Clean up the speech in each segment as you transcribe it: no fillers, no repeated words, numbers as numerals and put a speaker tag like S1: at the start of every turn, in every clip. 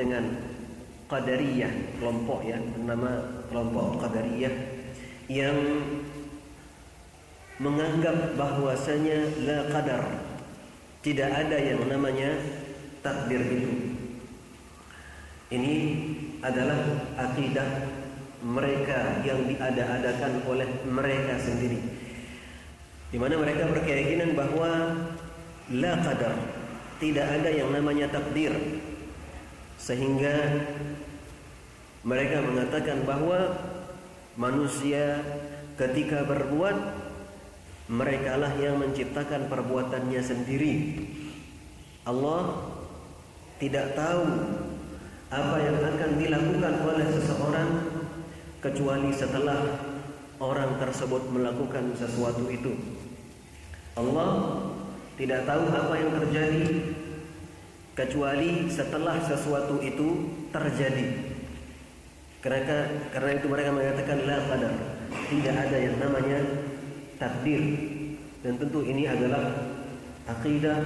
S1: dengan Qadariyah, kelompok ya, bernama kelompok Qadariyah yang menganggap bahwasanya la qadar, tidak ada yang namanya takdir itu. Ini adalah akidah mereka yang diada-adakan oleh mereka sendiri, di mana mereka berkeyakinan bahwa la qadar, tidak ada yang namanya takdir, sehingga mereka mengatakan bahwa manusia ketika berbuat, merekalah yang menciptakan perbuatannya sendiri. Allah tidak tahu apa yang akan dilakukan oleh seseorang kecuali setelah orang tersebut melakukan sesuatu itu. Allah tidak tahu apa yang terjadi kecuali setelah sesuatu itu terjadi. Karena itu mereka mengatakan la qadar, tidak ada yang namanya takdir. Dan tentu ini adalah akidah,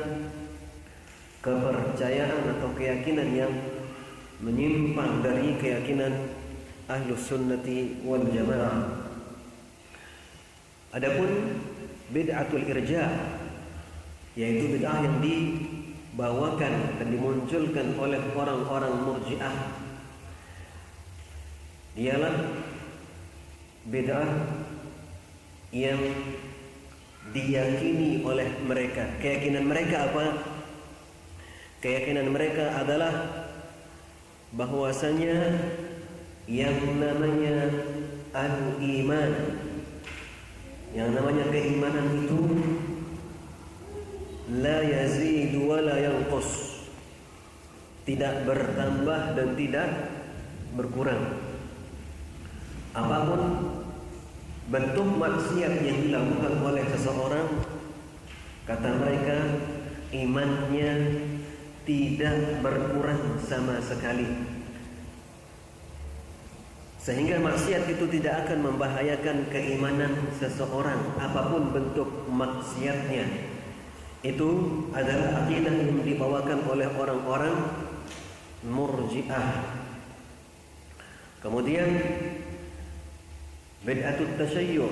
S1: kepercayaan atau keyakinan yang menyimpang dari keyakinan Ahlus Sunnati wal Jamaah. Adapun bid'atul irja', yaitu bid'ah yang dibawakan dan dimunculkan oleh orang-orang Murji'ah, ialah bid'ah yang diyakini oleh mereka. Keyakinan mereka apa? Keyakinan mereka adalah bahwasanya yang namanya al-iman, yang namanya keimanan itu la yazidu wa la yanqus, tidak bertambah dan tidak berkurang. Apapun bentuk maksiat yang dilakukan oleh seseorang, kata mereka, imannya tidak berkurang sama sekali. Sehingga maksiat itu tidak akan membahayakan keimanan seseorang, apapun bentuk maksiatnya. Itu adalah akidah yang dibawakan oleh orang-orang Murji'ah. Kemudian bid'atut tasyayyu',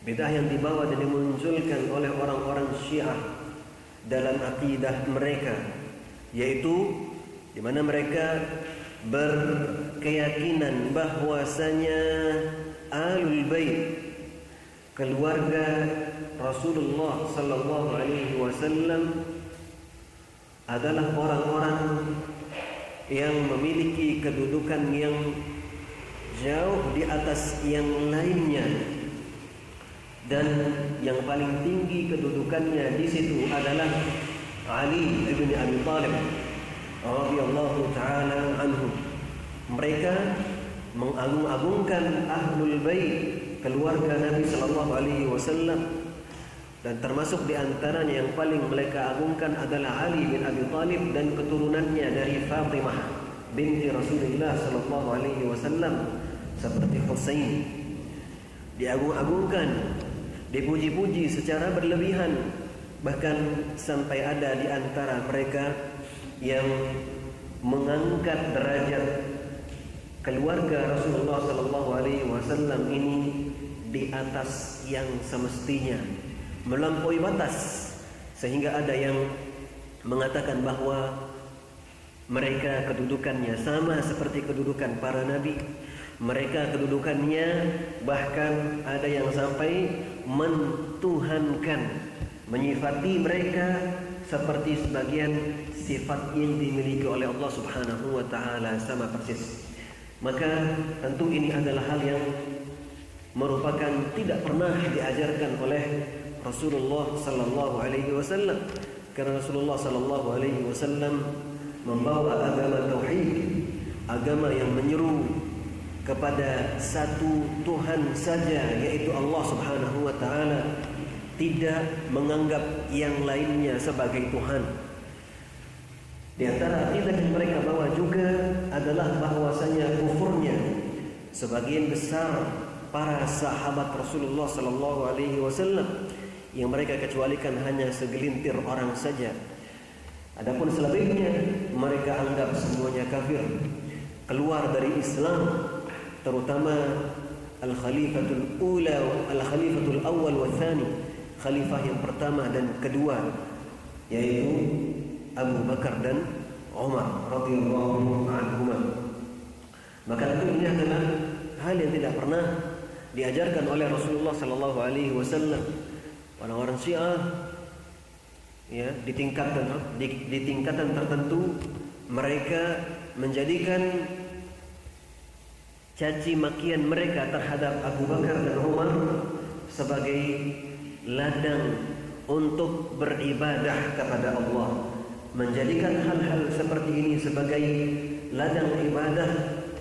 S1: bid'ah yang dibawa dan dimunculkan oleh orang-orang Syiah dalam akidah mereka, yaitu di mana mereka berkeyakinan bahwasanya Ahlul Bait, keluarga Rasulullah sallallahu alaihi wasallam, adalah orang-orang yang memiliki kedudukan yang jauh di atas yang lainnya, dan yang paling tinggi kedudukannya di situ adalah Ali bin Abi Thalib radhiyallahu taala anhu. Mereka mengagung-agungkan Ahlul Bait, keluarga Nabi sallallahu alaihi wasallam, dan termasuk di antaranya yang paling mereka agungkan adalah Ali bin Abi Thalib dan keturunannya dari Fatimah binti Rasulullah sallallahu alaihi wasallam, seperti Husain. Diagung-agungkan, dipuji-puji secara berlebihan, bahkan sampai ada di antara mereka yang mengangkat derajat keluarga Rasulullah sallallahu alaihi wasallam ini di atas yang semestinya, melampaui batas, sehingga ada yang mengatakan bahwa mereka kedudukannya sama seperti kedudukan para nabi. Mereka kedudukannya bahkan ada yang sampai mentuhankan, menyifati mereka seperti sebagian sifat yang dimiliki oleh Allah Subhanahu wa taala, sama persis. Maka tentu ini adalah hal yang merupakan tidak pernah diajarkan oleh Rasulullah sallallahu alaihi wasallam, karena Rasulullah sallallahu alaihi wasallam membawa agama tauhid, agama yang menyeru kepada satu Tuhan saja, yaitu Allah Subhanahu wa taala, tidak menganggap yang lainnya sebagai Tuhan. Di antara akidah yang mereka bawa juga adalah bahwasanya kufurnya sebagian besar para sahabat Rasulullah sallallahu alaihi wasallam, yang mereka kecualikan hanya segelintir orang saja. Adapun selebihnya mereka anggap semuanya kafir, keluar dari Islam, terutama al-khalifatul ula, al-khalifatul awal wa tsani, khalifah yang pertama dan kedua, yaitu Abu Bakar dan Umar radhiyallahu anhuma. Maka ini adalah hal yang tidak pernah diajarkan oleh Rasulullah sallallahu alaihi wasallam. Orang-orang Syiah ya, di tingkatan tertentu mereka menjadikan caci makian mereka terhadap Abu Bakar dan Umar sebagai ladang untuk beribadah kepada Allah. Menjadikan hal-hal seperti ini sebagai ladang ibadah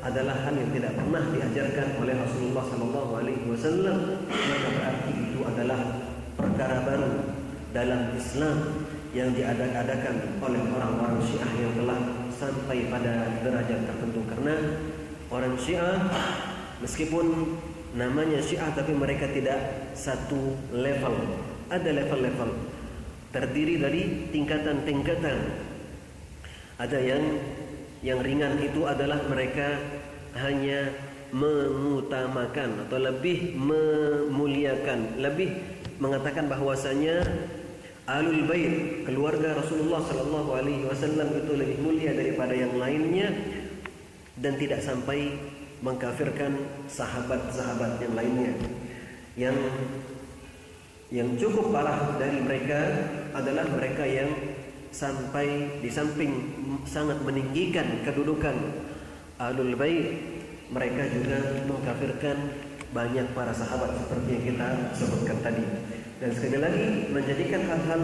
S1: adalah hal yang tidak pernah diajarkan oleh Rasulullah sallallahu alaihi wasallam. Maka berarti itu adalah perkara baru dalam Islam yang diadakan oleh orang-orang Syiah yang telah sampai pada derajat tertentu. Karena orang Syiah meskipun namanya Syiah tapi mereka tidak satu level. Ada level-level, terdiri dari tingkatan-tingkatan. Ada yang ringan itu adalah mereka hanya mengutamakan atau lebih memuliakan, lebih mengatakan bahwasanya Ahlul Bait, keluarga Rasulullah sallallahu alaihi wasallam itu lebih mulia daripada yang lainnya, dan tidak sampai mengkafirkan sahabat-sahabat yang lainnya. Yang cukup parah dari mereka adalah mereka yang sampai di samping sangat meninggikan kedudukan Ahlul Bait, mereka juga mengkafirkan banyak para sahabat seperti yang kita sebutkan tadi. Dan sekali lagi menjadikan hal-hal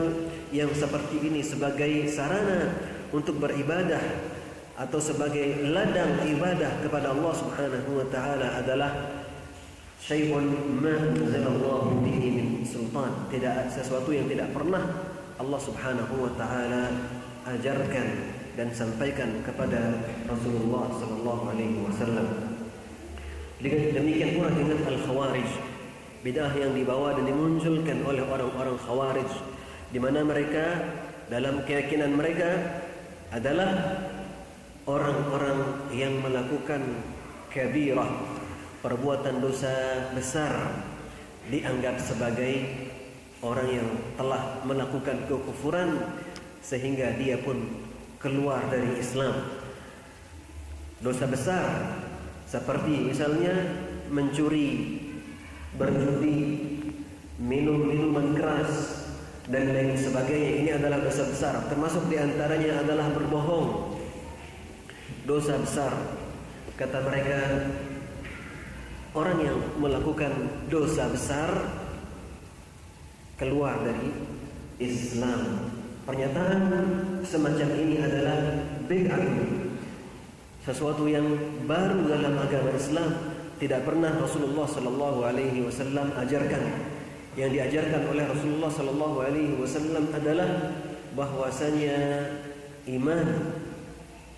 S1: yang seperti ini sebagai sarana untuk beribadah atau sebagai ladang ibadah kepada Allah Subhanahu wa taala adalah syai'un ma anzalallahu bihi min sultan. Tidak sesuatu yang tidak pernah Allah Subhanahu wa taala ajarkan dan sampaikan kepada Rasulullah sallallahu alaihi wasallam. Demikian pula dengan al-Khawarij, bidah yang dibawa dan dimunculkan oleh orang-orang Khawarij, di mana mereka dalam keyakinan mereka adalah orang-orang yang melakukan kabirah, perbuatan dosa besar, dianggap sebagai orang yang telah melakukan kekufuran sehingga dia pun keluar dari Islam. Dosa besar seperti misalnya mencuri, berjudi, minum minuman keras dan lain sebagainya. Ini adalah dosa besar. Termasuk diantaranya adalah berbohong. Dosa besar. Kata mereka, orang yang melakukan dosa besar keluar dari Islam. Pernyataan semacam ini adalah bid'ah, sesuatu yang baru dalam agama Islam, tidak pernah Rasulullah sallallahu alaihi wasallam ajarkan. Yang diajarkan oleh Rasulullah sallallahu alaihi wasallam adalah bahwasanya iman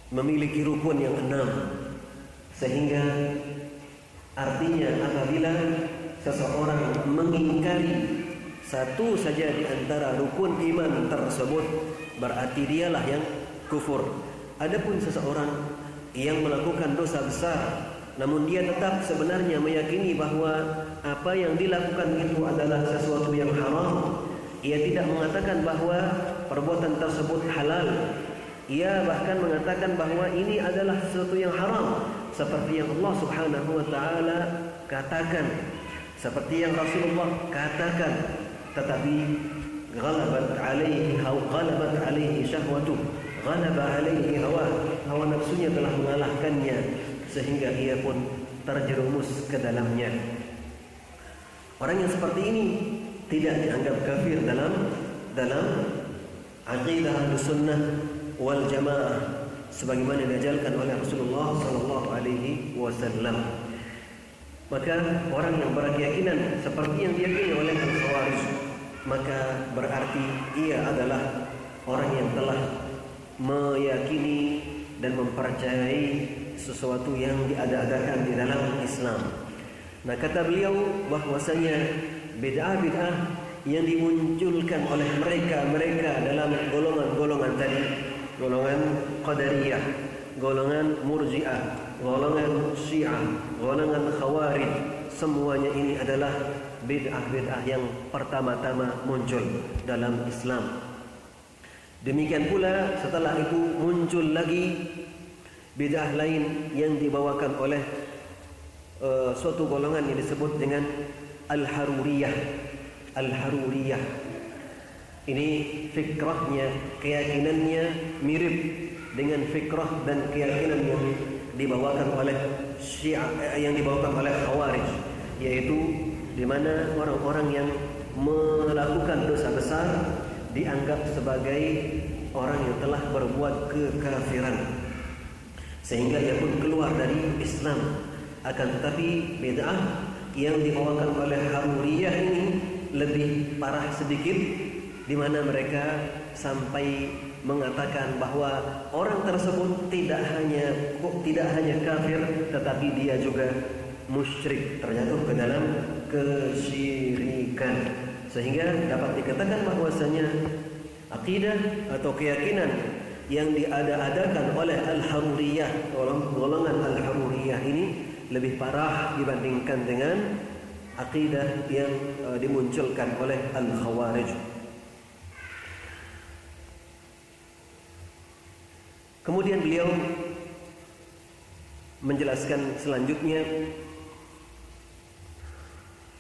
S1: memiliki rukun yang 6, sehingga artinya apabila seseorang mengingkari satu saja di antara rukun iman tersebut, berarti dialah yang kufur. Adapun seseorang yang melakukan dosa besar namun dia tetap sebenarnya meyakini bahwa apa yang dilakukan itu adalah sesuatu yang haram, ia tidak mengatakan bahwa perbuatan tersebut halal, ia bahkan mengatakan bahwa ini adalah sesuatu yang haram, seperti yang Allah Subhanahu wa taala katakan, seperti yang Rasulullah katakan, tetapi ghalabat alaihi syahwatu, ghalaba alaihi hawa nafsunya telah mengalahkannya sehingga ia pun terjerumus ke dalamnya. Orang yang seperti ini tidak dianggap kafir dalam aqidah Ahlussunnah wal Jamaah sebagaimana diajarkan oleh Rasulullah sallallahu alaihi wasallam. Maka orang yang berkeyakinan seperti yang diyakini oleh Al-Khawarij, maka berarti ia adalah orang yang telah meyakini dan mempercayai sesuatu yang diada-adakan di dalam Islam. Nah, kata beliau bahwasanya bid'ah-bid'ah yang dimunculkan oleh mereka dalam golongan-golongan tadi golongan Qadariyah, golongan Murji'ah, golongan Syiah, golongan Khawarij, semuanya ini adalah bid'ah-bid'ah yang pertama-tama muncul dalam Islam. Demikian pula setelah itu muncul lagi bid'ah lain yang dibawakan oleh suatu golongan yang disebut dengan Al-Haruriyah. Al-Haruriyah ini fikrahnya, keyakinannya mirip dengan fikrah dan keyakinan yang dibawakan oleh Syiah, yang dibawakan oleh Khawarij, yaitu di mana orang-orang yang melakukan dosa besar dianggap sebagai orang yang telah berbuat kekafiran, sehingga ia pun keluar dari Islam. Akan tetapi bid'ah yang dibawakan oleh Haruriyah ini lebih parah sedikit, di mana mereka sampai mengatakan bahwa orang tersebut tidak hanya kafir, tetapi dia juga musyrik, terjatuh ke dalam kesyirikan. Sehingga dapat dikatakan bahwasanya akidah atau keyakinan yang diada-adakan oleh Al-Haruriyah, golongan Al-Haruriyah ini lebih parah dibandingkan dengan akidah yang dimunculkan oleh Al-Khawarij. Kemudian beliau menjelaskan selanjutnya,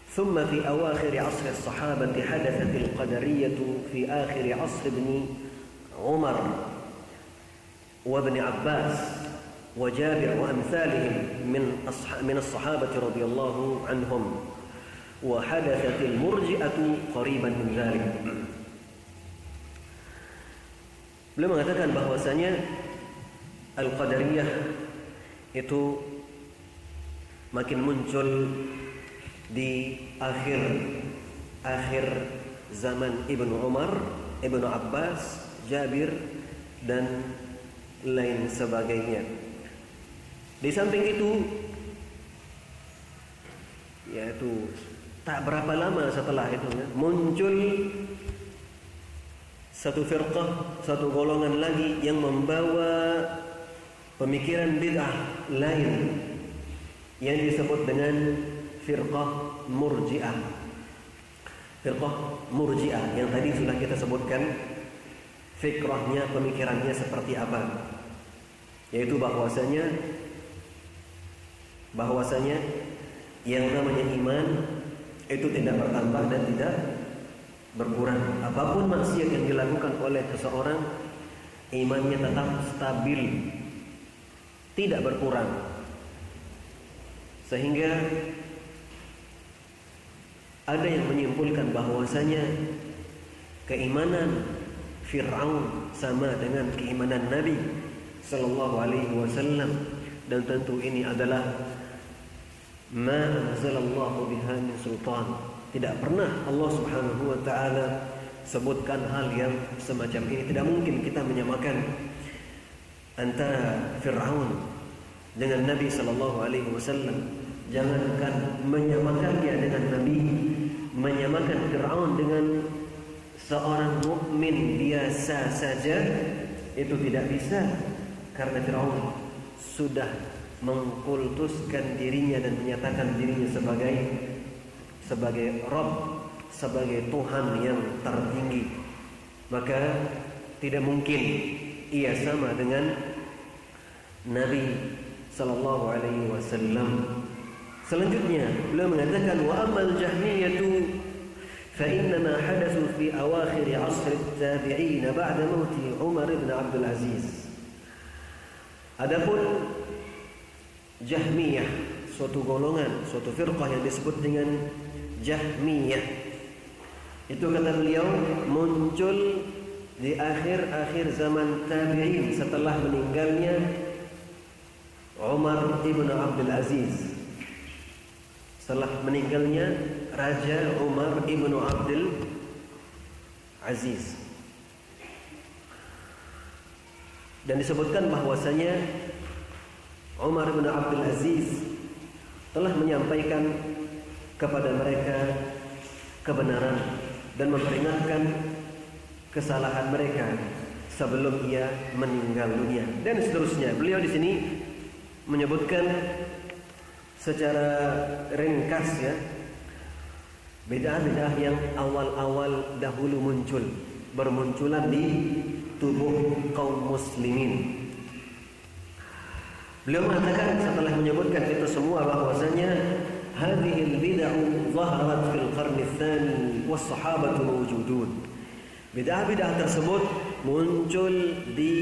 S1: ثم في أواخر عصر الصحابة حدثت القدرية في آخر عصر ابن عمر وابن عباس وجابر وأمثالهم من الصحابة رضي الله عنهم، وحدثت المرجئة قريبا من ذلك. Beliau mengatakan bahwasanya Al-Qadariyah itu makin muncul di akhir zaman Ibnu Umar, Ibnu Abbas, Jabir dan lain sebagainya. Di samping itu, yaitu tak berapa lama setelah itu muncul satu firqah, satu golongan lagi yang membawa pemikiran bid'ah lain yang disebut dengan firqah Murji'ah. Firqah Murji'ah yang tadi sudah kita sebutkan fikrahnya, pemikirannya seperti apa, yaitu bahwasanya yang namanya iman itu tidak bertambah dan tidak berkurang. Apapun maksiat yang dilakukan oleh seseorang, imannya tetap stabil, tidak berkurang. Sehingga ada yang menyimpulkan bahwasanya keimanan Fir'aun sama dengan keimanan Nabi sallallahu alaihi wasallam, dan tentu ini adalah ma anzalallahu biha min sultan. Tidak pernah Allah Subhanahu wa taala sebutkan hal yang semacam ini. Tidak mungkin kita menyamakan antara Fir'aun dengan Nabi sallallahu alaihi wasallam. Jangankan menyamakannya dengan Nabi, menyamakan Fir'aun dengan seorang mukmin biasa saja itu tidak bisa, karena Fir'aun sudah mengkultuskan dirinya dan menyatakan dirinya sebagai Rabb, sebagai Tuhan yang tertinggi. Maka tidak mungkin ia sama dengan Nabi sallallahu alaihi wasallam. Selanjutnya beliau mengatakan, wa amal jahmiyatu fa innama hadatsu fi awakhir 'asr at-tabi'in ba'da mauti Umar ibn Abdul Aziz. Adapun Jahmiyah, suatu golongan, suatu firqah yang disebut dengan Jahmiyah, itu kata beliau muncul di akhir-akhir zaman tabi'in setelah meninggalnya Umar ibn Abdul Aziz. Setelah meninggalnya Raja Umar ibn Abdul Aziz. Dan disebutkan bahwasanya Umar ibn Abdul Aziz telah menyampaikan kepada mereka kebenaran dan memperingatkan kesalahan mereka, sebelum ia meninggal dunia, dan seterusnya. Beliau di sini menyebutkan secara ringkas ya bid'ah-bid'ah yang awal-awal dahulu bermunculan di tubuh kaum muslimin. Beliau mengatakan setelah menyebutkan itu semua bahwasanya hadhil bid'ah zaharat fil qarn ats-tsani was sahabatu mawjudun. Bid'ah-bid'ah tersebut muncul di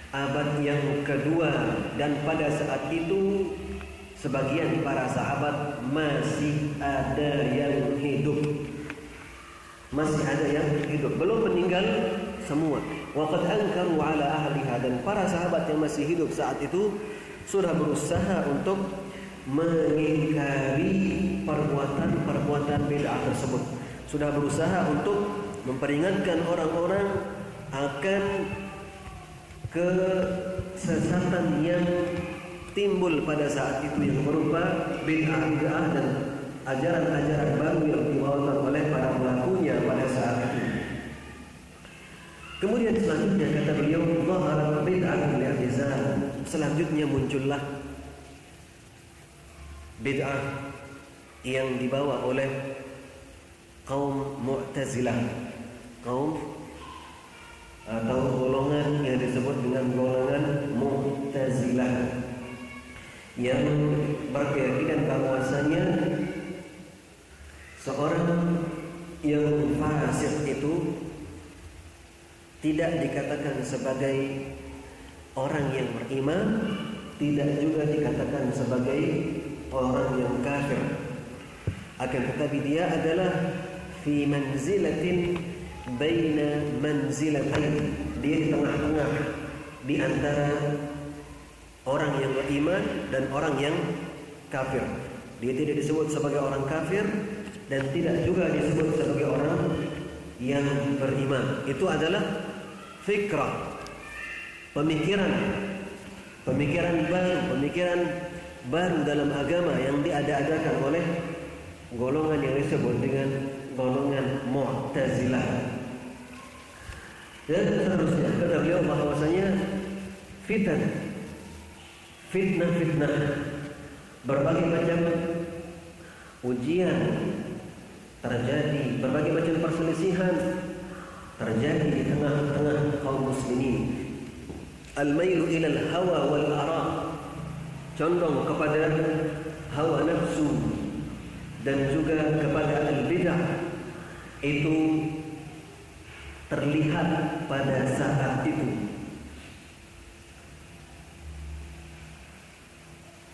S1: abad yang kedua, dan pada saat itu sebagian para sahabat masih ada yang hidup. Belum meninggal semua. Waqad ankaru ala ahliha, dan para sahabat yang masih hidup saat itu sudah berusaha untuk mengingkari perbuatan bid'ah tersebut. Sudah berusaha untuk memperingatkan orang-orang akan kesesatan yang timbul pada saat itu, yang berupa bid'ah dan ajaran-ajaran baru yang dibawakan oleh para pelakunya pada saat itu. Kemudian selanjutnya kata beliau, zahara bid'ah al-i'tizal. Selanjutnya muncullah bid'ah yang dibawa oleh kaum Mu'tazilah, kaum atau golongan yang disebut dengan golongan Mu'tazilah, yang berkeyakinan bahwasanya seorang yang fasik itu tidak dikatakan sebagai orang yang beriman, tidak juga dikatakan sebagai orang yang kafir. Akan tetapi dia adalah fi manzilatin baina manzilatain. Dia di tengah-tengah di antara orang yang beriman dan orang yang kafir. Dia tidak disebut sebagai orang kafir dan tidak juga disebut sebagai orang yang beriman. Itu adalah fikrah, pemikiran baru dalam agama yang diada-adakan oleh golongan yang disebut dengan golongan Mu'tazilah. Dan seterusnya kata beliau bahwasanya fitnah, berbagai macam ujian terjadi, berbagai macam perselisihan terjadi di tengah-tengah kaum muslimin. Al-mailu ila al-hawa wal ara, condong kepada hawa nafsu dan juga kepada al-bid'ah, itu terlihat pada saat itu.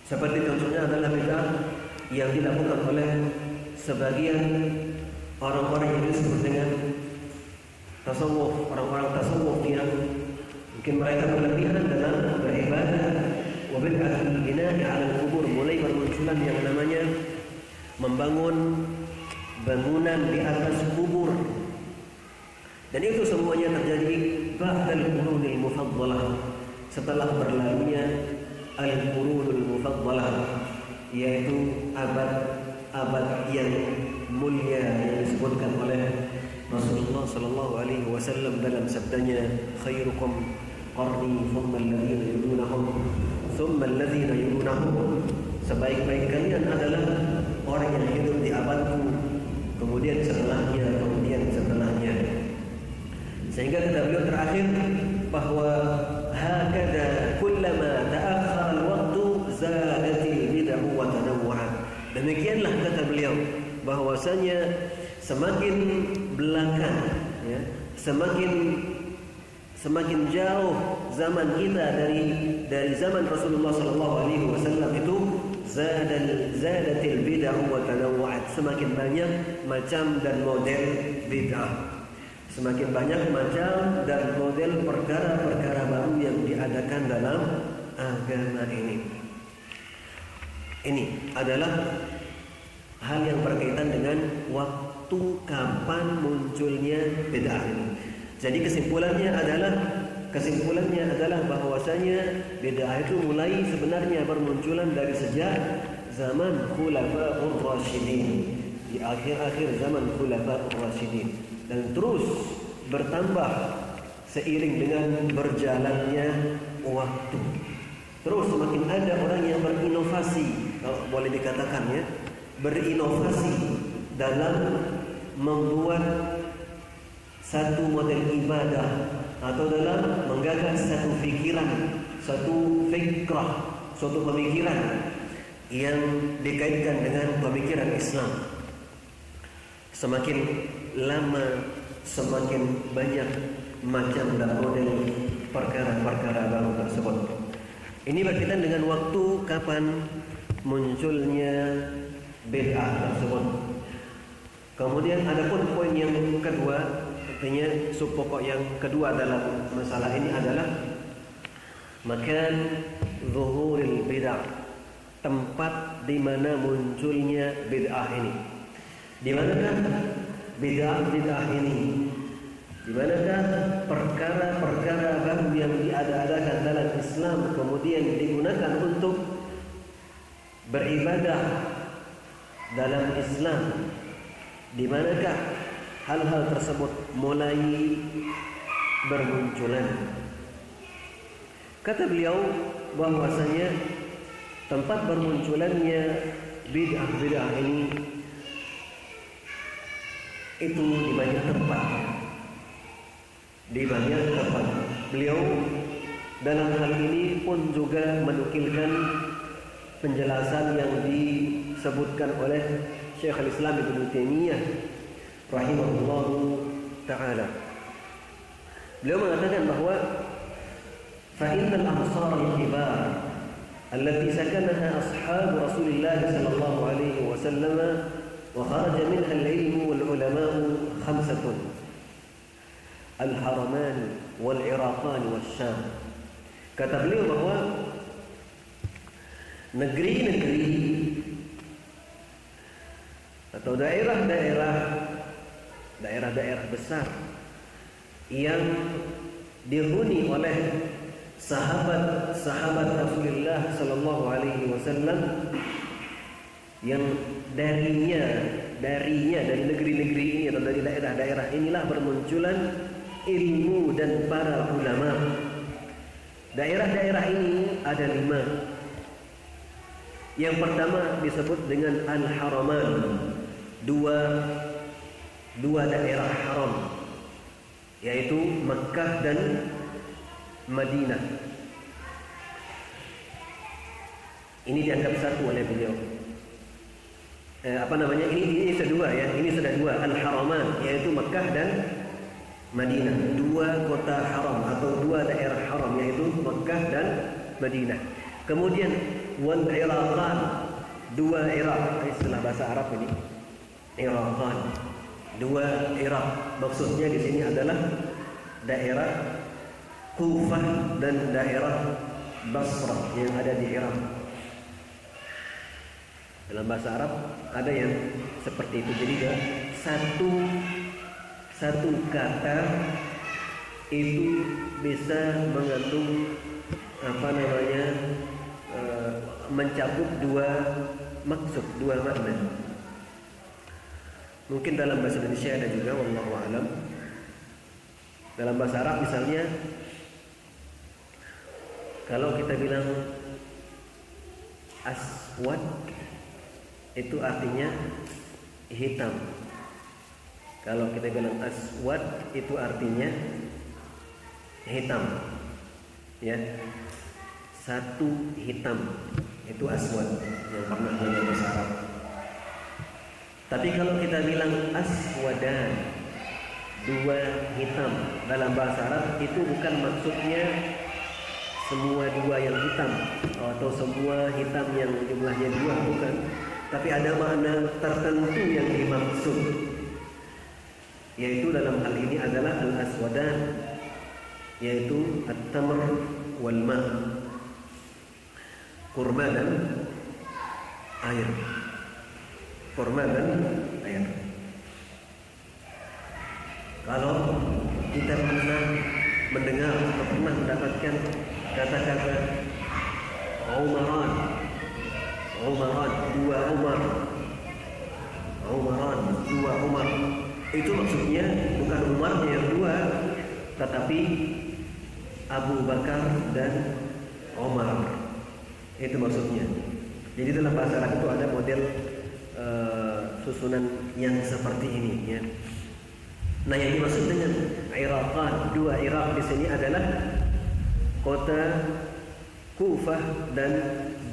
S1: Seperti contohnya adalah bid'ah yang dilakukan oleh sebagian orang-orang yang disebut dengan tasawuf, orang-orang tasawuf yang mungkin mereka berlebihan dalam beribadah. Wa bid'atul bina'i 'ala al-qubur, mulai bermunculan yang namanya membangun bangunan di atas kubur. Dan itu semuanya terjadi ba'dal qurunil mufaddalah, setelah berlalunya al-qurunul mufaddalah, yaitu abad yang mulia yang disebutkan oleh Rasulullah sallallahu alaihi wasallam dalam sabdanya, khairukum qarni thumma alladhina yalunahum thumma alladhina yalunahum. Sebaik-baik kalian adalah orang yang hidup di abadku, kemudian setelahnya. Sehingga kata beliau terakhir bahwa hakada kullama ta'akhkhara al-waqtu zadatil bid'ah wa tanawwa'at. Demikianlah kata beliau bahwasanya semakin belakang ya, semakin jauh zaman kita dari zaman Rasulullah sallallahu alaihi wasallam itu zadatil bid'ah wa tanawwa'at. Semakin banyak macam dan model bid'ah. Semakin banyak macam dan model perkara-perkara baru yang diadakan dalam agama ini. Ini adalah hal yang berkaitan dengan waktu kapan munculnya bid'ah ini. Jadi kesimpulannya adalah bahwasanya bid'ah itu mulai sebenarnya bermunculan dari sejak zaman Khulafaur Rasyidin, di akhir-akhir zaman Khulafaur Rasyidin, dan terus bertambah seiring dengan berjalannya waktu. Terus semakin ada orang yang berinovasi, kalau boleh dikatakan ya, berinovasi dalam membuat satu model ibadah atau dalam menggagas satu pikiran, satu fikrah, suatu pemikiran yang dikaitkan dengan pemikiran Islam. Semakin lama semakin banyak macam dan model perkara-perkara baru tersebut. Ini berkaitan dengan waktu kapan munculnya bid'ah tersebut. Kemudian ada pun poin yang kedua, artinya subpokok yang kedua dalam masalah ini adalah makan zuhuril bid'ah, tempat di mana munculnya bid'ah ini. Di manakah bid'ah ini? Di manakah perkara-perkara baru yang diada-adakan dalam Islam kemudian digunakan untuk beribadah dalam Islam? Di manakah hal-hal tersebut mulai bermunculan? Kata beliau bahwasanya tempat bermunculannya bid'ah ini itu di banyak tempat. Di banyak tempat. Beliau dalam hal ini pun juga menukilkan penjelasan yang disebutkan oleh Syekhul Islam Ibnu Taimiyah rahimahullahu taala. Beliau mengatakan bahwa fa innal amsar al-kibar allati sakanaha ashab Rasulillah sallallahu alaihi wasallam wa kharaja minha al-ilm wal ulama khamsatun al-haraman wal iraqan wal syam. Kata beliau bahwa negeri-negeri atau daerah-daerah besar yang dihuni oleh sahabat-sahabat Rasulullah sallallahu alaihi wasallam, yang dari negeri-negeri ini atau dari daerah-daerah inilah bermunculan ilmu dan para ulama. Daerah-daerah ini ada 5. Yang pertama disebut dengan Al-Haraman, dua daerah haram, yaitu Makkah dan Madinah. Ini dianggap satu oleh beliau. Ini sudah dua Al-Haraman, yaitu Makkah dan Madinah. 2 kota haram atau 2 daerah haram, yaitu Makkah dan Madinah. Kemudian wal Iraqan, 2 Iraq, istilah bahasa Arab ini. Iraqan, 2 Iraq. Maksudnya di sini adalah daerah Kufah dan daerah Basrah yang ada di Irak. Dalam bahasa Arab ada yang seperti itu. Jadi satu kata itu bisa mengandung mencakup 2 maksud, 2 makna. Mungkin dalam bahasa Indonesia ada juga, wallahu a'lam. Dalam bahasa Arab misalnya, kalau kita bilang aswad, itu artinya hitam. Kalau kita bilang aswad, itu artinya hitam. Ya, satu hitam, itu aswad yang pernah belajar bahasa Arab. Tapi kalau kita bilang aswadan, 2 hitam, dalam bahasa Arab itu bukan maksudnya semua 2 yang hitam atau semua hitam yang jumlahnya 2, bukan. Tapi ada makna tertentu yang dimaksud, yaitu dalam hal ini adalah al-aswadan, yaitu at-tamr wal ma', kurma dan air. Kurma dan air. Kalau kita pernah mendengar atau pernah mendapatkan kata-kata Umaran, 2 Umar, Umaran, 2 Umar, itu maksudnya bukan Umarnya yang 2, tetapi Abu Bakar dan Omar. Itu maksudnya. Jadi dalam bahasa Arab itu ada model susunan yang seperti ini, ya. Nah, yang dimaksud dengan Iraqan, dua Irak di sini adalah kota Kufah dan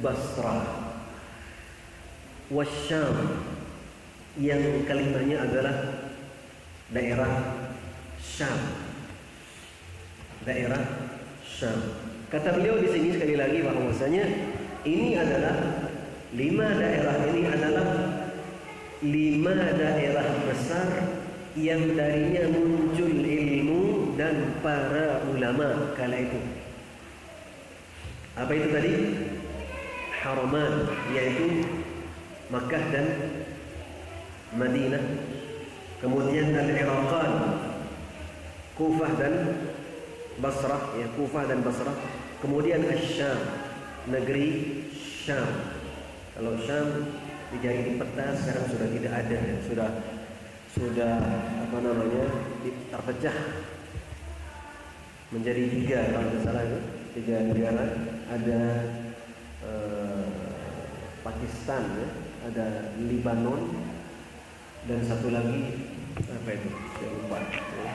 S1: Basrah. Wasyam, yang kalimanya adalah daerah Syam. Daerah Syam. Kata beliau di sini sekali lagi bahwasanya ini adalah 5 daerah ini adalah 5 daerah besar yang darinya muncul ilmu dan para ulama kala itu. Apa itu tadi? Haraman, yaitu Makkah dan Madinah. Kemudian Al-Iraqan, Kufah dan Basrah, ya, Kufah dan Basrah. Kemudian Asy-Syam, negeri Syam. Kalau Syam dijahit di peta sekarang sudah tidak ada, ya. Sudah apa namanya, terpecah menjadi 3 kalau tidak salah itu, 3 negara. Ada Pakistan, ya, ada Lebanon, dan satu lagi apa itu? Saya lupa. Ya.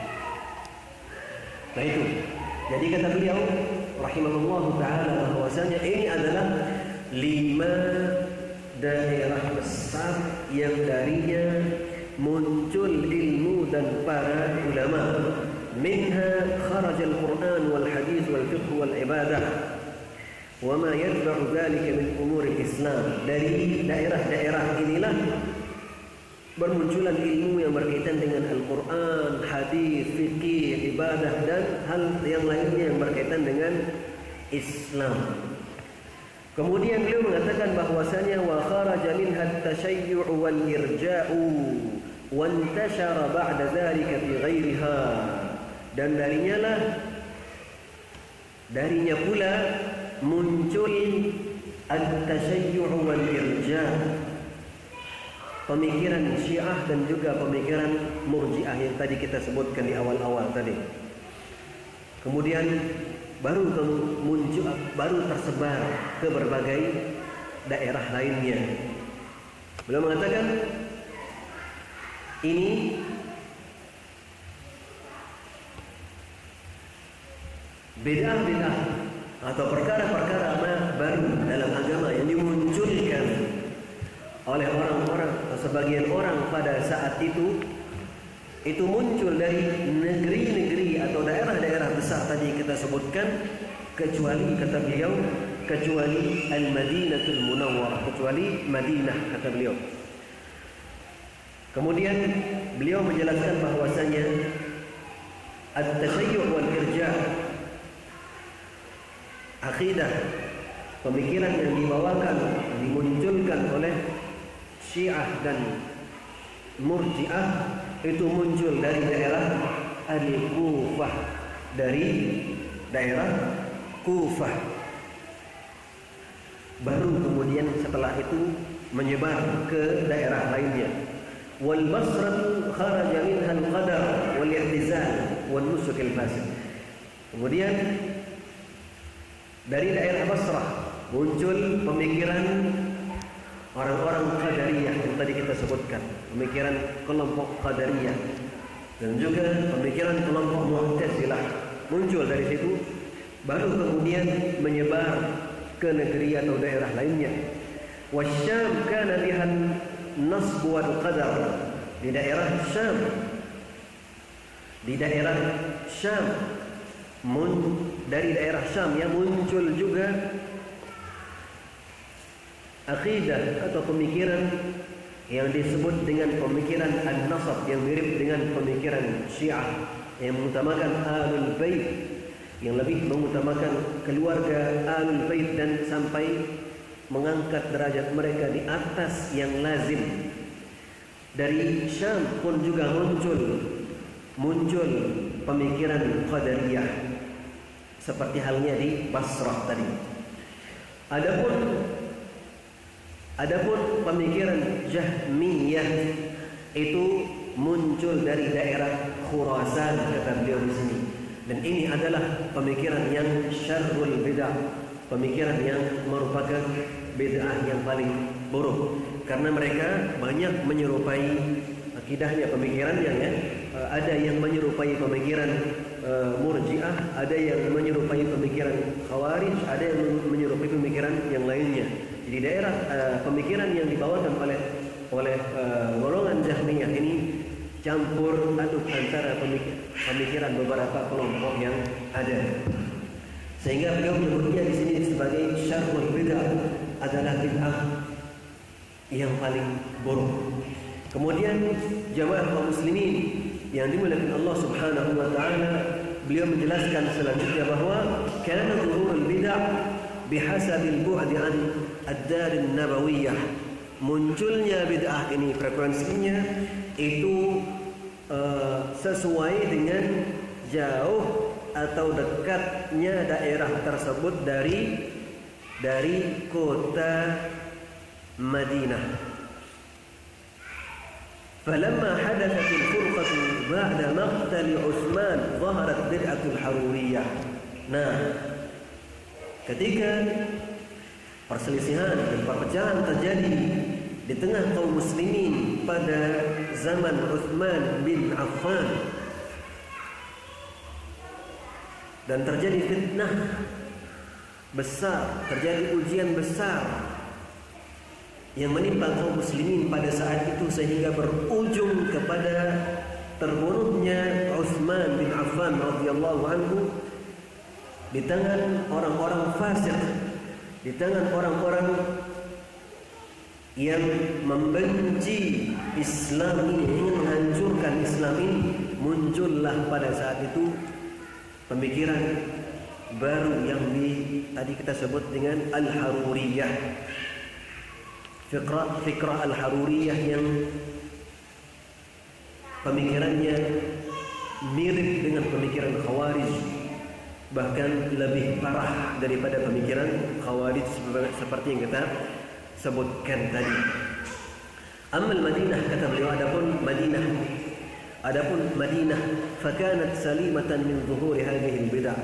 S1: Nah itu. Jadi kata beliau rahimahullah taala bahwasanya ini adalah 5 daerah besar yang darinya muncul ilmu dan para ulama. Minha kharaja al-Quran wal hadith wal fiqh wal ibadah wa ma yatba'u dhalika min umur al-Islam. Dari daerah-daerah inilah bermunculan ilmu yang berkaitan dengan Al-Quran, hadis, fikih, ibadah, dan hal yang lainnya yang berkaitan dengan Islam. Kemudian beliau mengatakan bahwasanya wa kharaja minha at-tashayyu' wal irja'u wa intashara ba'da dhalika fi ghairiha. Dan darinya pula muncul at-tashayyu' wal irja', pemikiran Syiah dan juga pemikiran Murji'ah yang tadi kita sebutkan di awal-awal tadi. Kemudian baru tersebar ke berbagai daerah lainnya. Beliau mengatakan ini bid'ah-bid'ah atau perkara-perkara baru dalam agama yang dimunculkan oleh orang-orang atau sebagian orang pada saat itu muncul dari negeri-negeri atau daerah-daerah besar tadi kita sebutkan, kecuali kata beliau, kecuali Al-Madinatul Munawwarah, kecuali Madinah kata beliau. Kemudian beliau menjelaskan bahwasanya at-tashayyu' wal irja', akidah, pemikiran yang dibawakan, dimunculkan oleh Syiah dan Murji'ah itu muncul dari daerah Al-Kufah, dari daerah Kufah. Baru kemudian setelah itu menyebar ke daerah lainnya. Wal Basrah kharaja minha al-qadar wal i'tizal wal nusuk al-fasid. Kemudian dari daerah Basrah muncul pemikiran orang-orang Qadariyah yang tadi kita sebutkan, pemikiran kelompok Qadariyah, dan juga pemikiran kelompok Mu'tazilah muncul dari situ, baru kemudian menyebar ke negeri atau daerah lainnya. Wasyam kana bihan nasb wal qadar, di daerah Syam, dari daerah Syam yang muncul juga akidah atau pemikiran yang disebut dengan pemikiran An-Nasab, yang mirip dengan pemikiran Syiah yang mengutamakan Ahlul Bait, yang lebih mengutamakan keluarga Ahlul Bait dan sampai mengangkat derajat mereka di atas yang lazim. Dari Syam pun juga muncul pemikiran Qadariyah seperti halnya di Basrah tadi. Adapun pemikiran Jahmiyah itu muncul dari daerah Khurasan kata beliau di sini. Dan ini adalah pemikiran yang syarrul bid'ah, pemikiran yang merupakan bid'ah yang paling buruk, karena mereka banyak menyerupai akidahnya, pemikirannya ya. Ada yang menyerupai pemikiran Murji'ah, ada yang menyerupai pemikiran Khawarij, ada yang menyerupai pemikiran yang lainnya. Jadi daerah pemikiran yang dibawakan oleh golongan Jahmiyah ini campur aduk antara pemikiran beberapa kelompok yang ada, sehingga beliau menyebutnya di sini sebagai syarrul bid'ah, adalah bid'ah yang paling buruk. Kemudian jamaah kaum muslimin yang dimuliakan Allah Subhanahu wa taala, beliau menjelaskan selanjutnya bahwa kana zuhurul bid'ah bihasabil bu'di an ad-dar an-nabawiyyah. Munculnya bid'ah ini frekuensinya itu sesuai dengan jauh atau dekatnya daerah tersebut dari kota Madinah. فلما حدثت الفرقة بعد مقتل عثمان ظهرت بدعة الحرورية. Nah, ketika perselisihan dan perpecahan terjadi di tengah kaum muslimin pada zaman Utsman bin Affan, dan terjadi fitnah besar, terjadi ujian besar yang menimpa kaum muslimin pada saat itu, sehingga berujung kepada terbunuhnya Utsman bin Affan radhiyallahu anhu di tangan orang-orang fasik, di tangan orang-orang yang membenci Islam ini, ingin menghancurkan Islam ini. Muncullah pada saat itu pemikiran baru yang tadi kita sebut dengan Al-Haruriyah. Fikrah Al-Haruriyah yang pemikirannya mirip dengan pemikiran Khawarij, bahkan lebih parah daripada pemikiran Khawarij seperti yang kita sebutkan tadi. Amal Madinah, kata beliau, adapun Madinah fakanat salimatan min zuhuri hadhihi al-bid'ah.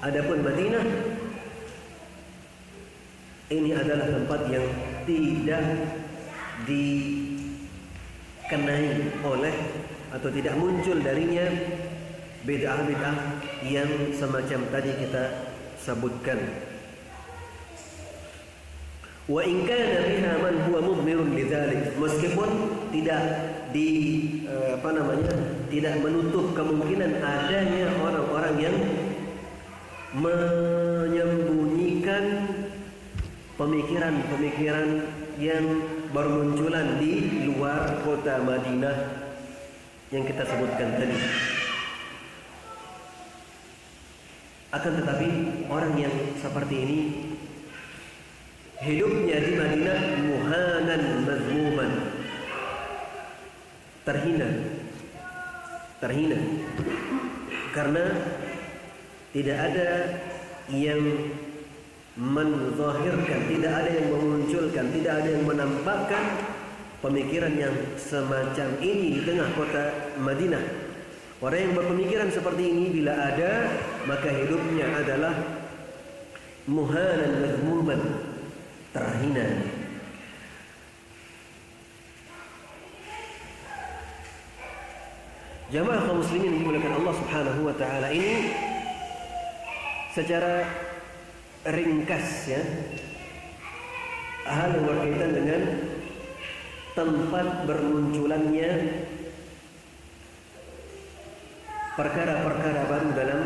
S1: Adapun Madinah ini adalah tempat yang tidak dikenai oleh atau tidak muncul darinya bid'ah-bid'ah yang semacam tadi kita sebutkan. Wa in kana biha man huwa mudmirun lidzalik, meskipun tidak tidak menutup kemungkinan adanya orang-orang yang menyembunyikan pemikiran-pemikiran yang bermunculan di luar kota Madinah yang kita sebutkan tadi. Akan tetapi orang yang seperti ini hidupnya di Madinah muhanan mazmuman, terhina karena tidak ada yang menzahirkan, tidak ada yang memunculkan, tidak ada yang menampakkan pemikiran yang semacam ini di tengah kota Madinah. Orang yang berpemikiran seperti ini bila ada, maka hidupnya adalah muhanan mazmuman, terhina. Jamaah kaum muslimin yang dimuliakan Allah Subhanahu wa taala, ini secara ringkas ya, hal yang berkaitan dengan tempat bermunculannya perkara-perkara baru dalam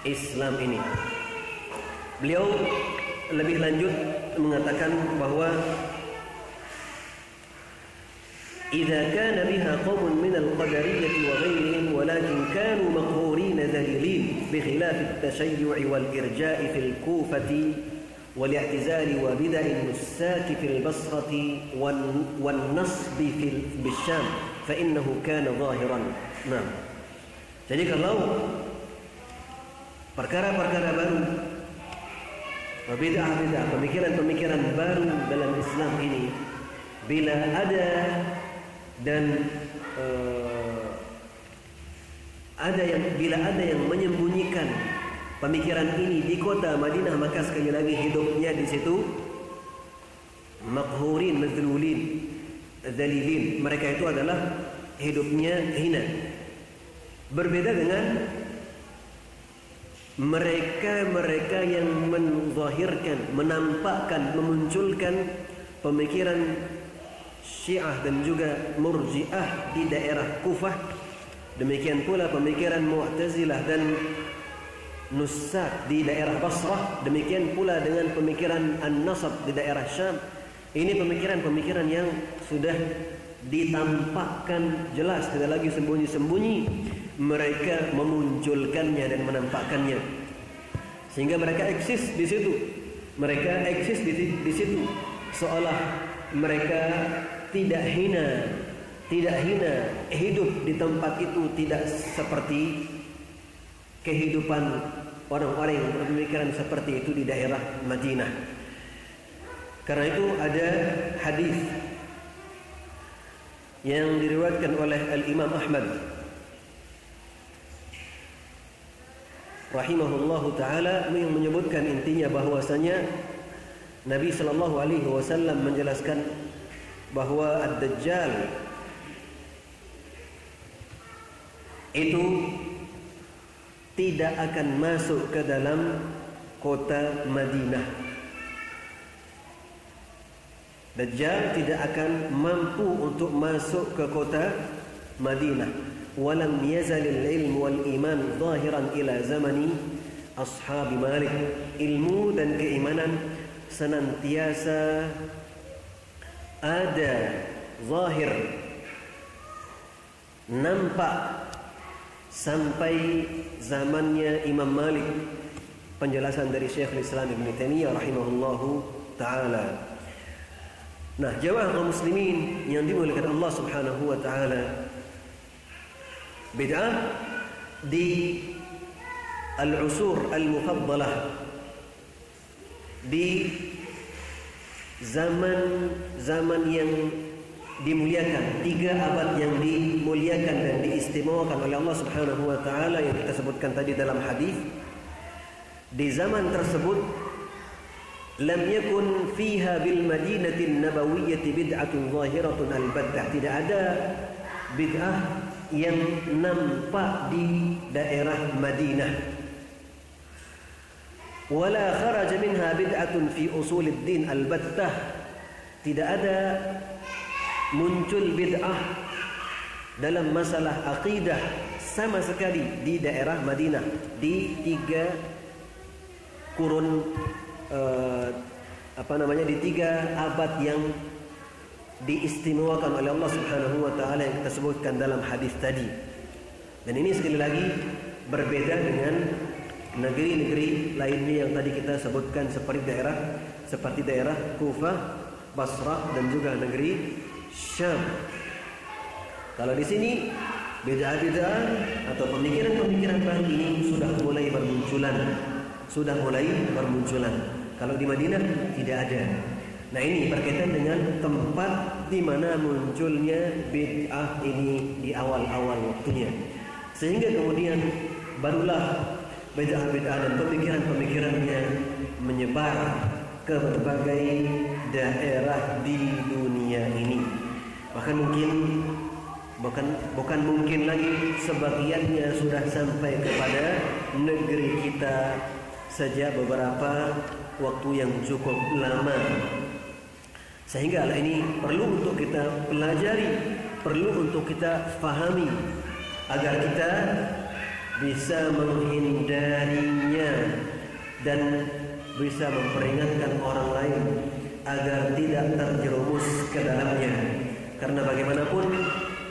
S1: Islam ini. Beliau lebih lanjut mengatakan bahwa إذا كان بها قوم من القدرية وغيرهم ولكن كانوا مقهورين ذليلين بخلاف التشيع والإرجاء في الكوفة والاعتزال وبدع النساك في البصرة والنصب بالشام فإنه كان ظاهرا. Nah, jadi kalau perkara-perkara baru, bid'ah-bid'ah, pemikiran-pemikiran baru dalam Islam ini bila ada dan bila ada yang menyembunyikan pemikiran ini di kota Madinah, maka sekali lagi hidupnya di situ maqhurin, mazlulin, dzalilin. Mereka itu adalah hidupnya hina. Berbeda dengan mereka yang menzahirkan, menampakkan, memunculkan pemikiran Syiah dan juga Murji'ah di daerah Kufah. Demikian pula pemikiran Mu'tazilah dan Nusat di daerah Basrah. Demikian pula dengan pemikiran An-Nasab di daerah Syam. Ini pemikiran-pemikiran yang sudah ditampakkan jelas, tidak lagi sembunyi-sembunyi. Mereka memunculkannya dan menampakkannya, sehingga mereka eksis di situ. Mereka eksis di situ, seolah mereka tidak hina. Hidup di tempat itu tidak seperti kehidupan orang-orang yang berpemikiran seperti itu di daerah Madinah. Karena itu ada hadis yang diriwayatkan oleh Al-Imam Ahmad rahimahullahu ta'ala, yang menyebutkan intinya bahwasanya Nabi sallallahu alaihi wasallam menjelaskan bahwa Ad-Dajjal itu tidak akan masuk ke dalam kota Madinah. Dajjal tidak akan mampu untuk masuk ke kota Madinah. Walam yazalil ilmu wal iman zahiran ila zamani ashabi Malik. Ilmu dan keimanan senantiasa ada, zahir, nampak sampai zamannya Imam Malik. Penjelasan dari Syekhul Islam Ibn Taimiyah rahimahullahu ta'ala. Nah, jamaah kaum muslimin yang dimuliakan Allah Subhanahu wa taala, bid'ah di al-usur al-mufaddalah, di zaman yang dimuliakan, 3 abad yang dimuliakan dan diistimewakan oleh Allah Subhanahu wa taala yang kita sebutkan tadi dalam hadis. Di zaman tersebut lam yakun fiha bil madinati an-nabawiyyah bid'atun zahiratun al-battah. Tidak ada bid'ah yang nampak di daerah Madinah. Wala kharaja minha bid'atun fi usuluddin al-battah. Tidak ada muncul bid'ah dalam masalah akidah sama sekali di daerah Madinah di 3 kurun di 3 abad yang diistimewakan oleh Allah Subhanahu wa taala yang kita sebutkan dalam hadis tadi. Dan ini sekali lagi berbeda dengan negeri-negeri lainnya yang tadi kita sebutkan seperti daerah Kufah, Basrah dan juga negeri Syam. Kalau di sini bid'ah-bid'ah atau pemikiran-pemikiran baru ini sudah mulai bermunculan. Kalau di Madinah tidak ada. Nah, ini berkaitan dengan tempat di mana munculnya bid'ah ini di awal-awal waktunya. Sehingga kemudian barulah bid'ah-bid'ah dan pemikiran-pemikirannya menyebar ke berbagai daerah di dunia ini. Bahkan bukan mungkin lagi sebagiannya sudah sampai kepada negeri kita sejak beberapa waktu yang cukup lama. Sehingga hal ini perlu untuk kita pelajari, perlu untuk kita fahami agar kita bisa menghindarinya dan bisa memperingatkan orang lain agar tidak terjerumus ke dalamnya. Karena bagaimanapun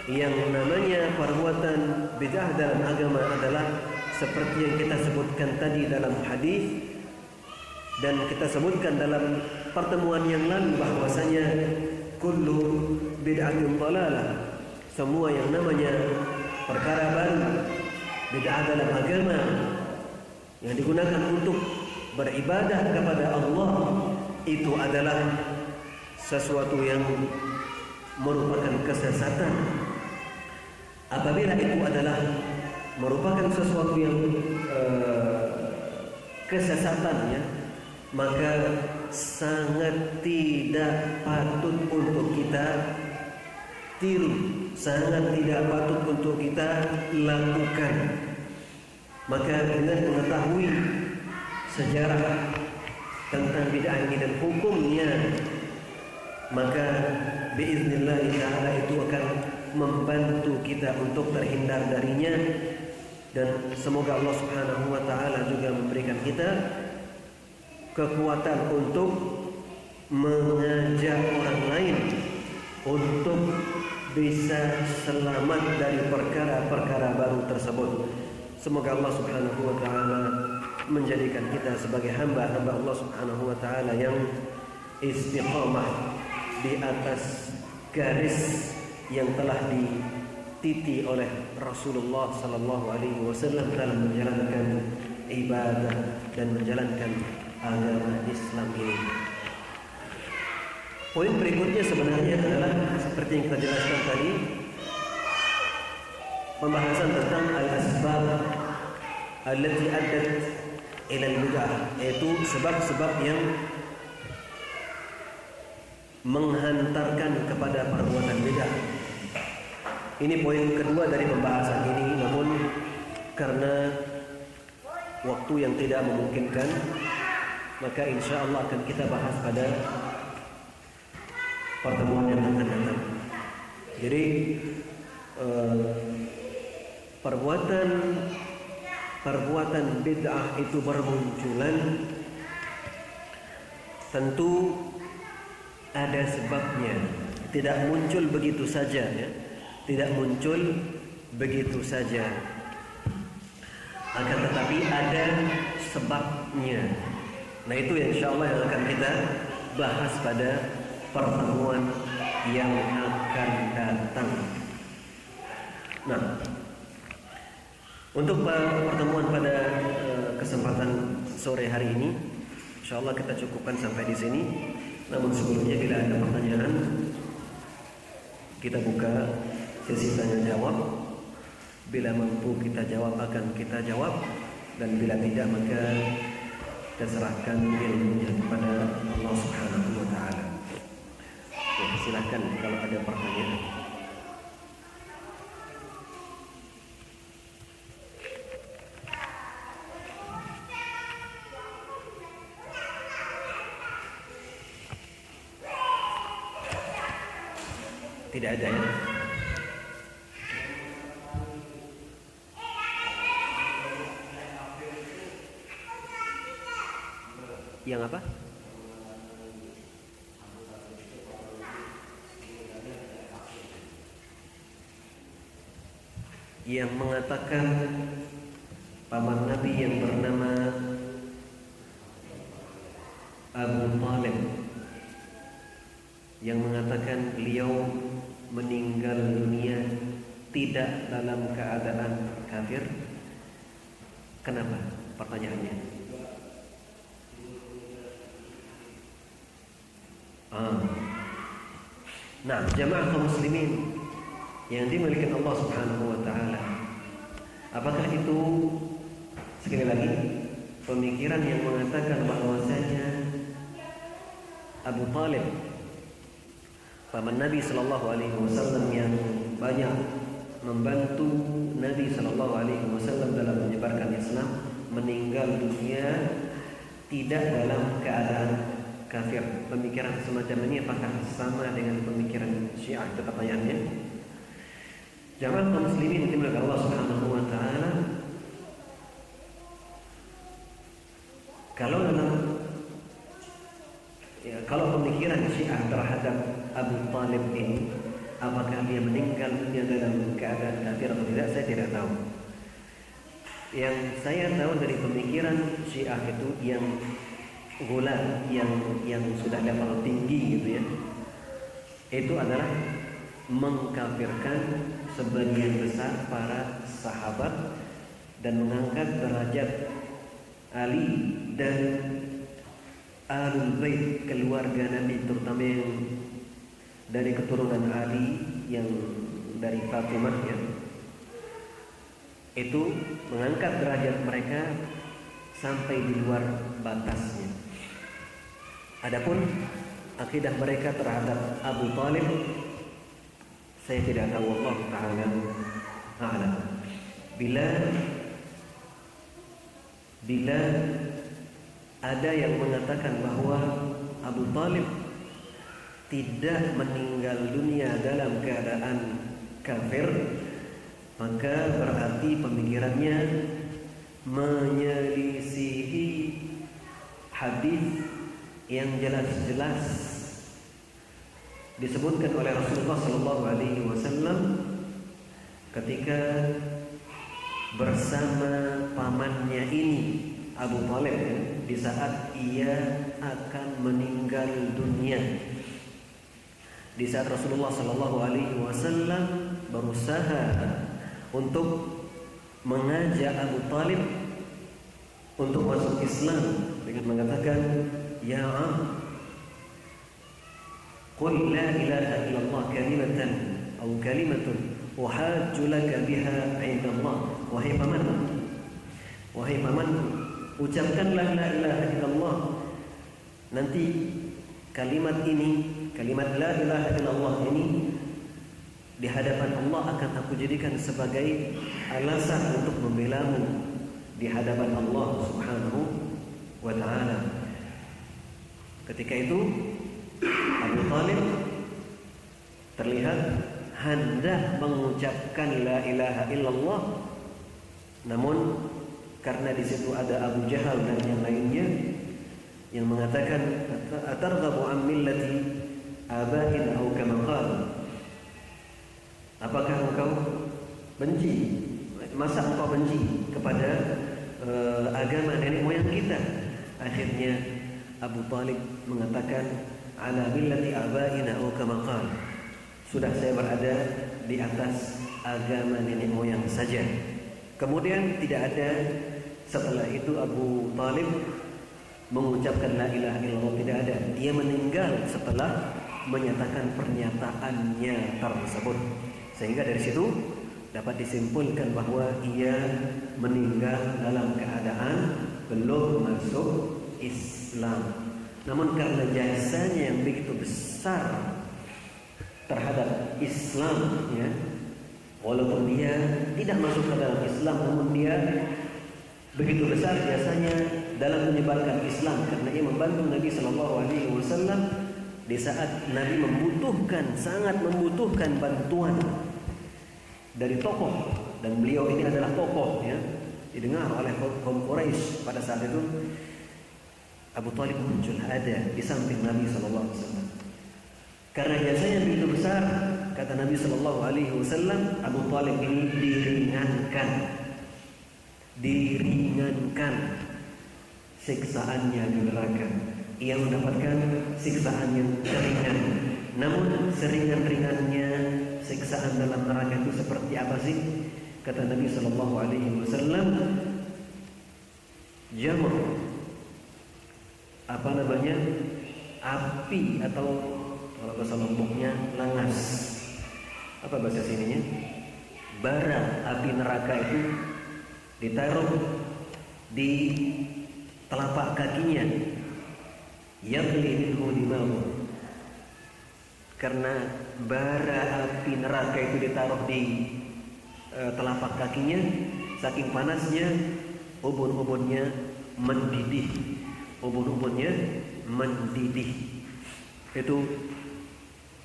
S1: yang namanya perbuatan bid'ah dalam agama adalah seperti yang kita sebutkan tadi dalam hadis dan kita sebutkan dalam pertemuan yang lalu bahwasanya kullu bid'atin dhalalah. Semua yang namanya perkara baru, bid'ah dalam agama yang digunakan untuk beribadah kepada Allah, itu adalah sesuatu yang merupakan kesesatan. Apabila itu adalah merupakan sesuatu yang kesesatannya, maka sangat tidak patut untuk kita tiru, sangat tidak patut untuk kita lakukan. Maka dengan mengetahui sejarah tentang bid'ah ini dan hukumnya, maka biiznillah ta'ala itu akan membantu kita untuk terhindar darinya. Dan semoga Allah Subhanahu wa ta'ala juga memberikan kita kekuatan untuk mengajak orang lain untuk bisa selamat dari perkara-perkara baru tersebut. Semoga Allah Subhanahu wa ta'ala menjadikan kita sebagai hamba-hamba Allah Subhanahu wa ta'ala yang istiqamah di atas garis yang telah dititi oleh Rasulullah sallallahu alaihi wasallam dalam menjalankan ibadah dan menjalankan agama Islam ini. Poin berikutnya sebenarnya adalah seperti yang kita jelaskan tadi, pembahasan tentang al-asbab allati addat ila al-bid'ah, yaitu sebab-sebab yang menghantarkan kepada perbuatan bid'ah. Ini poin kedua dari pembahasan ini, namun karena waktu yang tidak memungkinkan, maka insya Allah akan kita bahas pada pertemuan yang akan datang. Jadi perbuatan bid'ah itu bermunculan tentu ada sebabnya. Tidak muncul begitu saja, ya. Tidak muncul begitu saja. Akan tetapi ada sebabnya. Nah, itu insyaallah yang akan kita bahas pada pertemuan yang akan datang. Nah, untuk pertemuan pada kesempatan sore hari ini, insyaallah kita cukupkan sampai di sini. Namun sebelumnya, bila ada pertanyaan, kita buka sesi tanya jawab. Bila mampu kita jawab, akan kita jawab, dan bila tidak, maka kita serahkan ilmunya kepada Allah Subhanahu wa ta'ala. Ya, silakan kalau ada pertanyaan. Tidak ada, ya? Yang apa? Yang mengatakan paman Nabi yang bernama Abu Talib, yang mengatakan beliau meninggal dunia tidak dalam keadaan kafir. Kenapa? Pertanyaannya. Nah, jamaah kaum muslimin yang dimiliki Allah Subhanahu wa ta'ala, apakah itu, sekali lagi, pemikiran yang mengatakan bahwasanya Abu Talib, paman Nabi sallallahu alaihi wasallam yang banyak membantu Nabi sallallahu alaihi wasallam dalam menyebarkan Islam, meninggal dunia tidak dalam keadaan kafir? Pemikiran semacam ini apakah sama dengan pemikiran Syiah? Itu pertanyaannya. Jamaah kaum muslimin dimiliki Allah Subhanahu wa ta'ala, kalau pemikiran Syiah terhadap Abu Talib ini, apakah dia meninggal dunia dalam keadaan kafir atau tidak, saya tidak tahu. Yang saya tahu dari pemikiran Syiah itu yang gula, yang sudah level tinggi gitu ya, itu adalah mengkafirkan sebagian besar para sahabat dan mengangkat derajat Ali dan Ahlul Bait, keluarga Nabi, terutama yang dari keturunan Ali, yang dari Fatimah, ya, itu mengangkat derajat mereka sampai di luar batasnya. Adapun akidah mereka terhadap Abu Talib, saya tidak tahu, Allah Ta'ala a'lam. Bila ada yang mengatakan bahwa Abu Talib tidak meninggal dunia dalam keadaan kafir, maka berarti pemikirannya menyelisihi hadis yang jelas-jelas disebutkan oleh Rasulullah SAW ketika bersama pamannya ini Abu Talib di saat ia akan meninggal dunia. Di saat Rasulullah SAW berusaha untuk mengajak Abu Talib untuk masuk Islam dengan mengatakan, "Ya am, qul la ilaha illallah kalimatan atau kalimatun uhajju laka biha 'inda Allah." Wahai paman, ucapkanlah la ilaha illallah. Nanti kalimat la ilaha illallah ini di hadapan Allah akan aku jadikan sebagai alasan untuk membelamu di hadapan Allah Subhanahu wa ta'ala. Ketika itu Abu Talib terlihat hendak mengucapkan la ilaha illallah, namun karena di situ ada Abu Jahal dan yang lainnya yang mengatakan, "Atarghabu an millati abaina aw kama qala?" Apakah engkau benci? Masa engkau benci kepada agama nenek moyang kita? Akhirnya Abu Talib mengatakan, "Ala millati abaina aw kama qala." Sudah saya berada di atas agama nenek moyang saja. Kemudian tidak ada setelah itu Abu Talib mengucapkan la ilaha illallah, tidak ada. Dia meninggal setelah menyatakan pernyataannya tersebut. Sehingga dari situ dapat disimpulkan bahwa ia meninggal dalam keadaan belum masuk Islam. Namun karena jasanya yang begitu besar terhadap Islam, ya, walaupun dia tidak masuk ke dalam Islam, namun dia begitu besar jasanya dalam menyebarkan Islam, karena ia membantu Nabi SAW di saat Nabi sangat membutuhkan bantuan dari tokoh, dan beliau ini adalah tokoh, ya, didengar oleh kaum Quraisy pada saat itu. Abu Talib muncul ada di samping Nabi SAW. Karena jasanya begitu besar, kata Nabi SAW, Abu Talib ini diringankan siksaannya di neraka. Ia mendapatkan siksaan yang ringan. Namun seringan-ringannya siksaan dalam neraka itu seperti apa sih? Kata Nabi SAW, jamur, api, atau kalau bahasa Lomboknya langas. Apa bahasa sininya? Bara api neraka itu ditaruh di telapak kakinya, yagli minhu dimahu. Karena bara api neraka itu ditaruh di telapak kakinya, saking panasnya ubun-ubunnya mendidih. Itu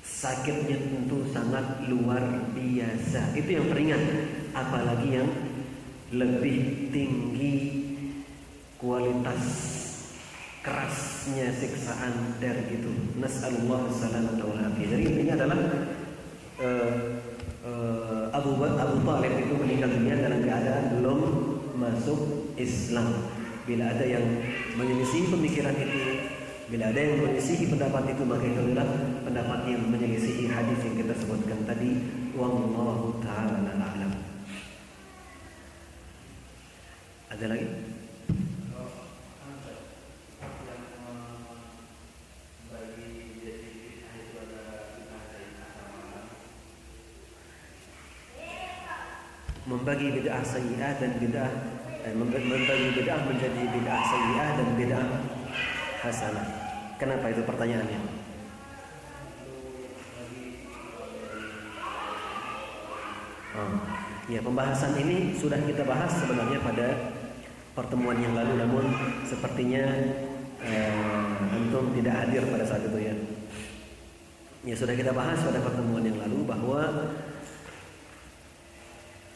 S1: sakitnya tentu sangat luar biasa. Itu yang ringan, apalagi yang lebih tinggi kualitas kerasnya siksaan dari itu. Nas'alullah salamata wal afiyah. Jadi intinya adalah Abu Talib itu meninggal dunia dalam keadaan belum masuk Islam. Bila ada yang menyelisih pemikiran itu, bila ada yang menyelisihi pendapat itu, maka itu adalah pendapat yang menyelisihi hadis yang kita sebutkan tadi. Wallahu ta'ala a'lam. Ada lagi? membagi bid'ah sayyi'ah dan membagi bid'ah menjadi bid'ah sayyi'ah dan bid'ah hasanah. Kenapa itu pertanyaannya? Ya, pembahasan ini sudah kita bahas sebenarnya pada pertemuan yang lalu, namun sepertinya antum tidak hadir pada saat itu ya. Ya, sudah kita bahas pada pertemuan yang lalu bahwa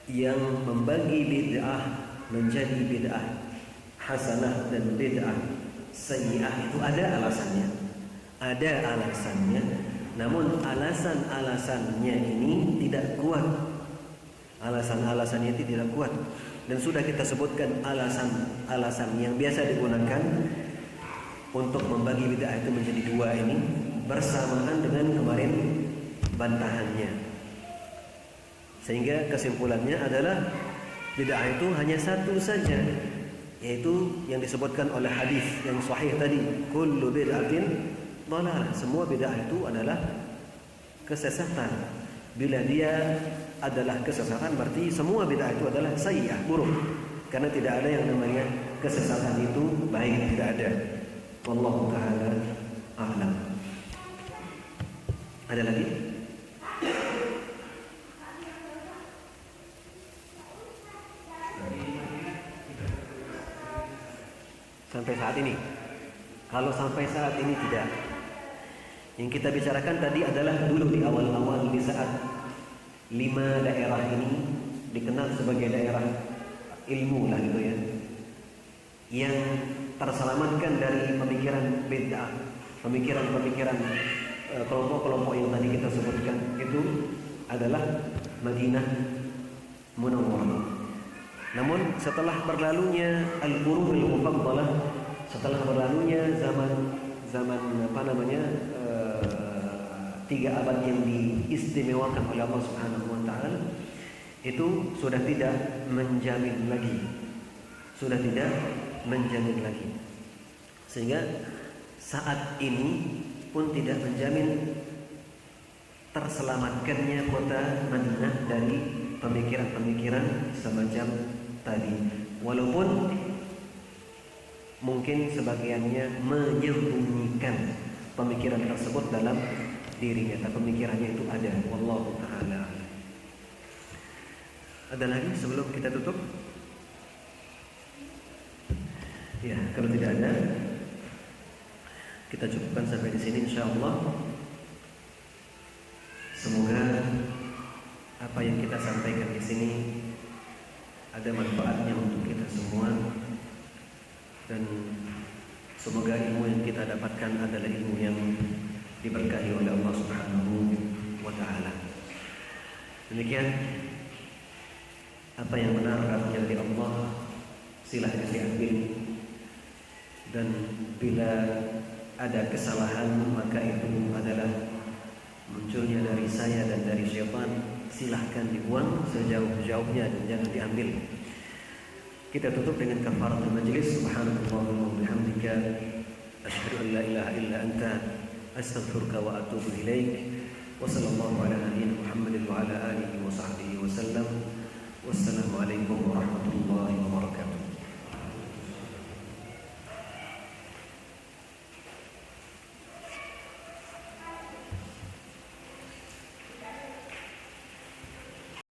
S1: yang membagi bid'ah menjadi bid'ah hasanah dan bid'ah sayyi'ah itu ada alasannya. Ada alasannya, namun alasan-alasannya ini tidak kuat. Alasan-alasannya itu tidak kuat. Dan sudah kita sebutkan alasan-alasan yang biasa digunakan untuk membagi bid'ah itu menjadi dua ini bersamaan dengan kemarin bantahannya. Sehingga kesimpulannya adalah bid'ah itu hanya satu saja, yaitu yang disebutkan oleh hadis yang sahih tadi, kullu bid'atin dhalalah. Semua bid'ah itu adalah kesesatan. Bila dia adalah kesesatan, berarti semua bid'ah itu adalah sayyi'ah, buruk. Karena tidak ada yang namanya kesesatan itu baik, tidak ada. Wallahu ta'ala a'lam. Ada lagi? Sampai saat ini. Kalau sampai saat ini tidak. Yang kita bicarakan tadi adalah dulu di awal-awal, di saat 5 daerah ini dikenal sebagai daerah ilmu lah gitu ya, yang terselamatkan dari pemikiran bid'ah, pemikiran kelompok-kelompok yang tadi kita sebutkan, itu adalah Madinah Munawwarah. Namun setelah berlalunya al-qurunul mufaddalah, setelah berlalunya zaman 3 abad yang diistimewakan oleh Allah Subhanahu wa taala, itu sudah tidak menjamin lagi. Sehingga saat ini pun tidak menjamin terselamatkannya kota Madinah dari pemikiran-pemikiran semacam tadi. Walaupun mungkin sebagiannya menyembunyikan pemikiran tersebut dalam dirinya, tapi pemikirannya itu ada. Wallahu ta'ala. Ada lagi sebelum kita tutup? Ya, kalau tidak ada, kita cukupkan sampai di sini insyaallah. Semoga apa yang kita sampaikan di sini ada manfaatnya untuk kita semua, dan semoga ilmu yang kita dapatkan adalah ilmu yang diberkahi oleh Allah Subhanahu wa taala. Demikian apa yang benar dari Allah silahkan diambil, dan bila ada kesalahan maka itu adalah munculnya dari saya dan dari syaitan, silahkan dibuang sejauh-jauhnya dan jangan diambil. Kita tutup dengan kafaratul majlis. Subhanallahumma wa bihamdika asyhadu an la ilaha illa anta astaghfiruka wa atubu ilaik. Wa sallallahu ala nabiyyina Muhammadin wa ala alihi wa sahbihi wa sallam. Wassalamu alaikum warahmatullahi wabarakatuh.